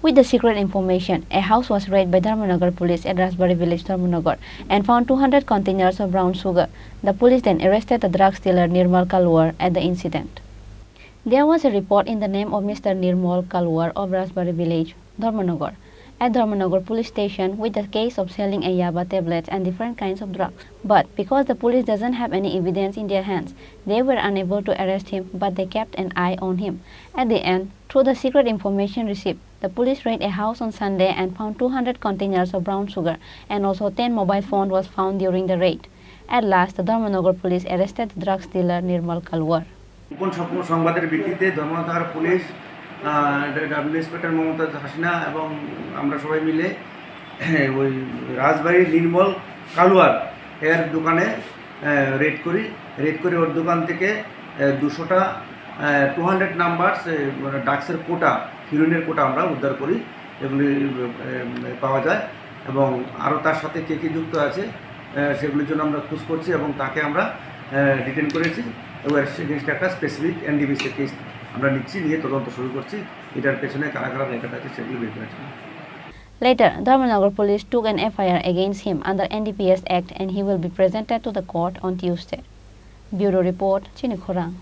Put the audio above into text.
With the secret information, a house was raided by Dharmanagar police at Rasbari village, Dharmanagar, and found 200 containers of brown sugar. The police then arrested the drug dealer Nirmal Kaluar at the incident. There was a report in the name of Mr. Nirmal Kaluar of Rasbari village, Dharmanagar, at Dharmanagar police station with the case of selling a yaba tablets and different kinds of drugs. But because the police doesn't have any evidence in their hands, they were unable to arrest him, but they kept an eye on him. At the end, through the secret information received, the police raided a house on Sunday and found 200 containers of brown sugar, and also 10 mobile phones was found during the raid. At last, the Dharmanagar police arrested the drug dealer Nirmal Kaluar. সংবাদের ভিত্তিতে Dharmanagar police W inspector Mamata Hasina এবং আমরা সবাই মিলে ওই রাজবাড়ির নির্মল কালুয়ার এর দোকানে রেড করে ওর দোকান থেকে 200টা 200 নাম্বারস ড্রাগসের কোটা হিরোইনের কোটা আমরা উদ্ধার করি, এগুলি পাওয়া যায় এবং আরও তার সাথে কে কী যুক্ত আছে সেগুলির জন্য আমরা খোঁজ করছি এবং তাকে আমরা ডিটেইন করেছি এবং এগেইনস্ট একটা স্পেসিফিক এনডিপিসি কেস আমরা নিয়ে তদন্ত শুরু করছি। এটার পেছনে কারা কারা রেকর্ড আছে সেগুলো বের করার জন্য। Later, Dharmanagar police took an FIR against him under NDPS Act and he will be presented to the court on Tuesday. Bureau Report, Chini, Khorang.